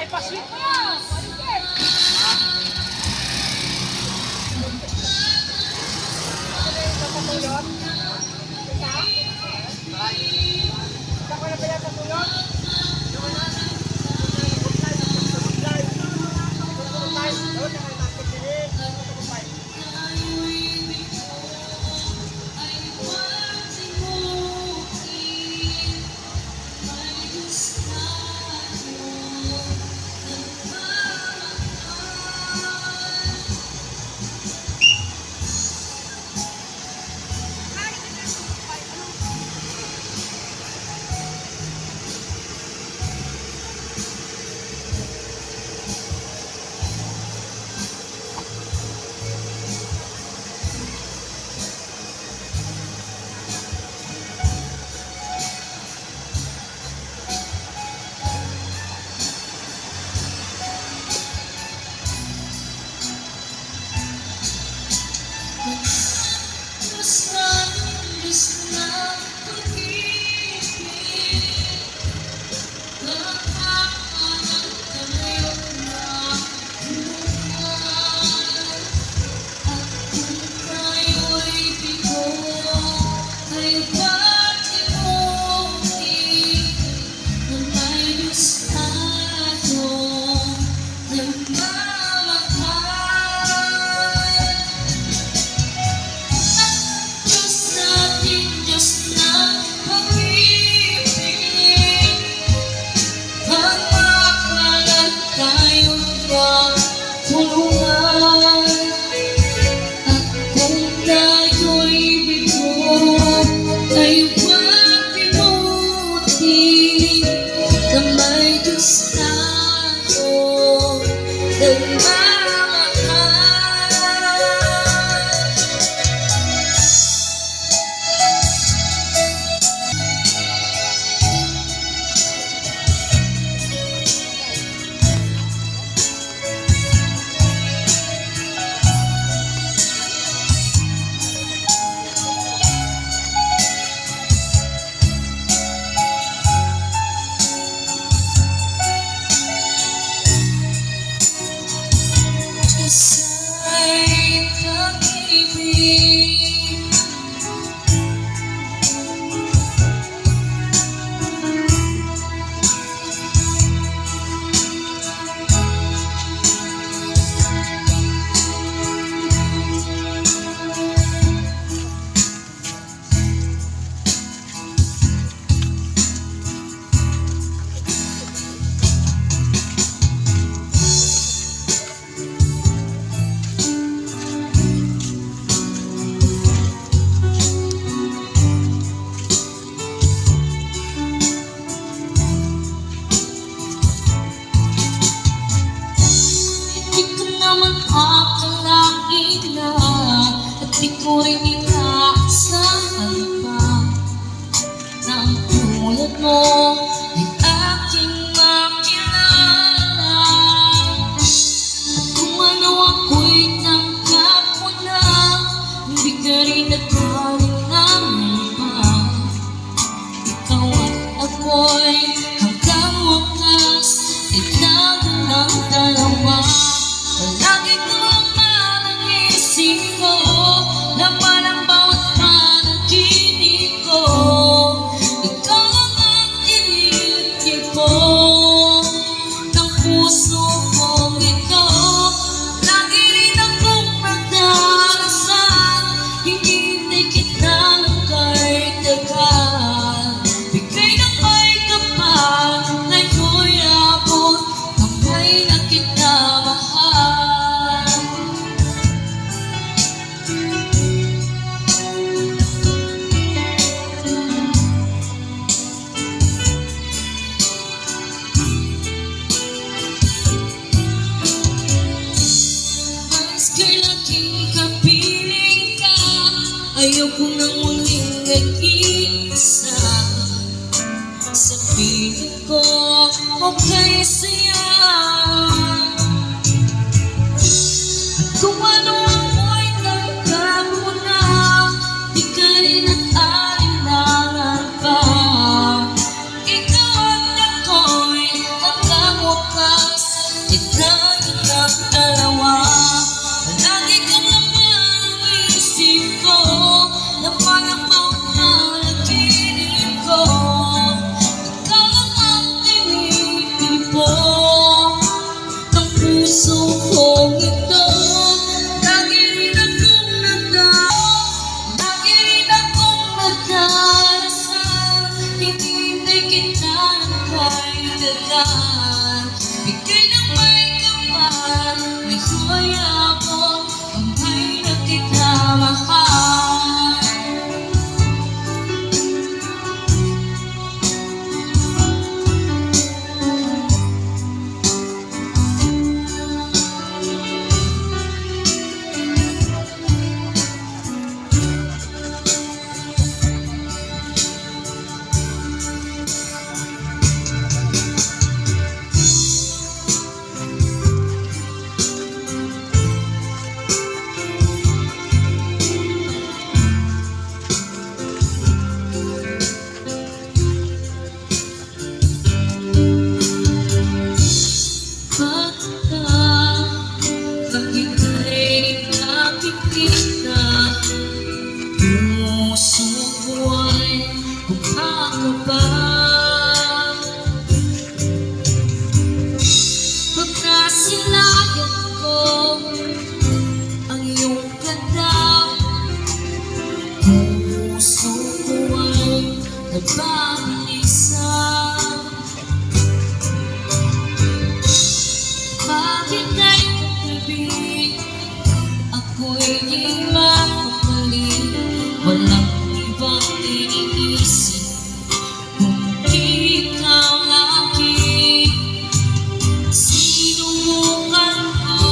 Pasweet mo yan! Paligid! Napatulog? Isa? Isa ko na ba yan patulog? Di ko rin inaasahan pa na ang tulad mo ay aking makilala. At kung ano ako'y tanggap mo na, hindi ka rin nagkalinlangan pa. Ikaw at ako'y hanggang wakas ay natin ng dalawa. Palagi kong malangisip ko, laman ang bawat panaginip ko. Ikaw ang iniintay ko ng puso kong ito. Lagi rin akong nagdarasal, hinihintay kita ng kahit tagal. Bigay ng may kapal, ngayon'y abot, kamay na kita mahal. Ayoko nang muling nag-iisa. Sa piling ko, okay siya. At kung ano ako'y nagkakaroon, ako'y di mapapali. Walang ibang iniisip kundi ikaw lagi. Sinubukan ko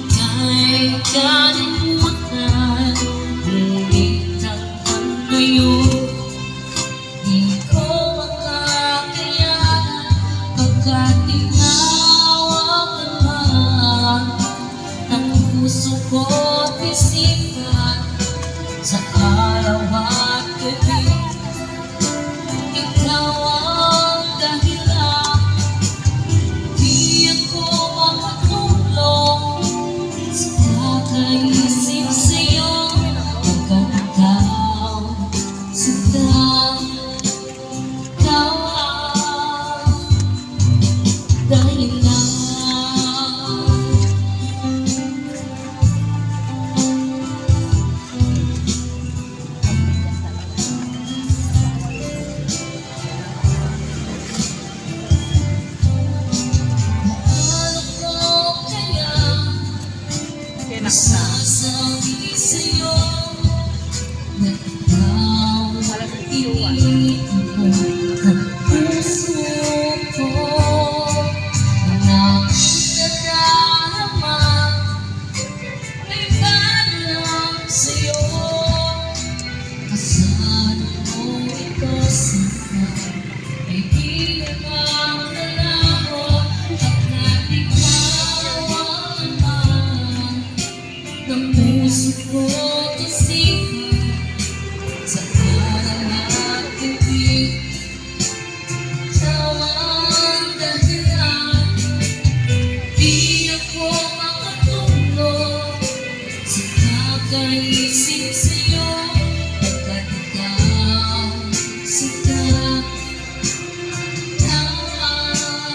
kahit kalimutan, ngunit hanggang ngayon di ko makakayanan, pagkat tinawagan pa ng puso ko't isipan sa araw at gabi. Ikaw ang dahilan, di ako makatulog sa kakaisip sa'yo, pagkat ikaw ang dahilan. Paano ko kaya Kaya naku na. sasabihin sa'yo na ikaw Walang iiwan. ang puso ko? Ang aking nadarama ay galing sa'yo. Kasama mo ito sana ay di naman alam at ikaw ang laman ng puso ko't isipan sa araw at gabi. Ikaw ang dahilan, di ako makatulog sa kakaisip sa'yo, pagkat ikaw sikat ang dahilan.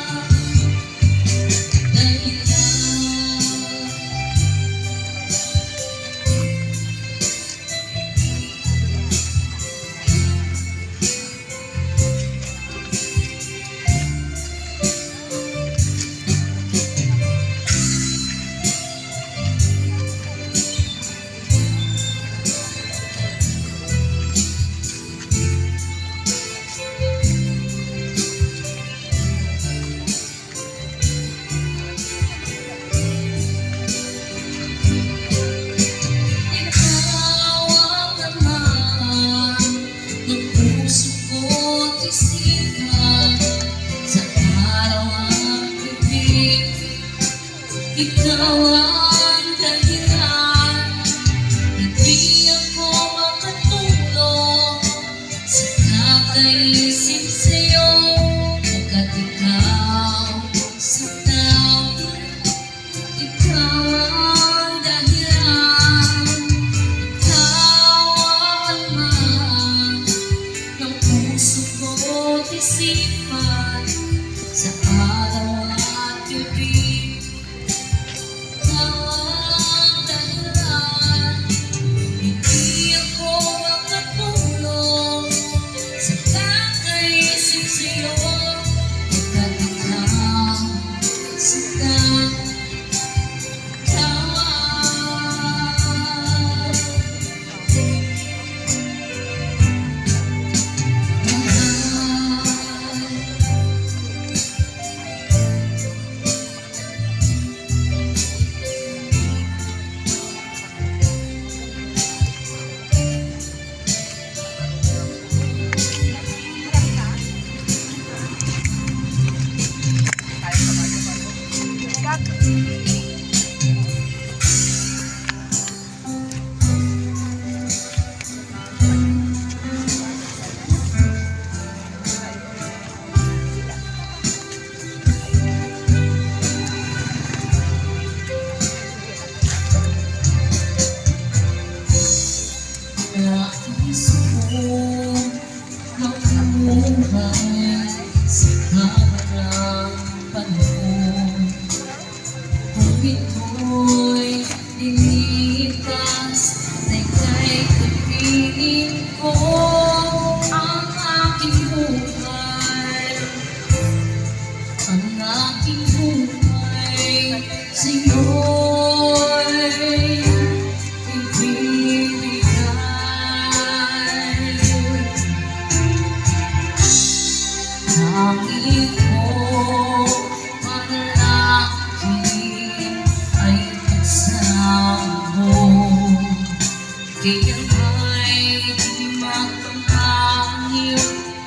Kailan ay di magpapangil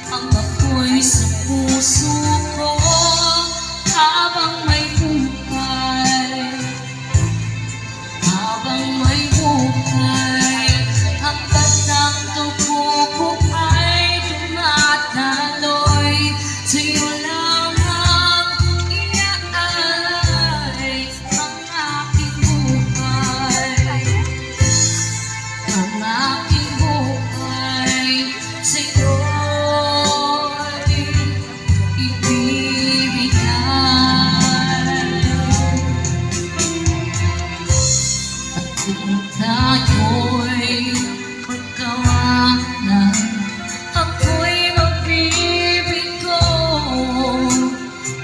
ang apoy sa puso ko habang may buhay. Habang may buhay, hanggat ng dugo ko ay dumadaloy, sa'yo lang ang iaalay ang aking buhay. Ang aking buhay sa'yo'y ibibigay. At kung tayo'y magkawalan, ako'y magbibigo.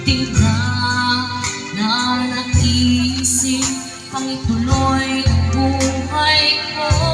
Di ba na naisip pang ituloy ang buhay ko?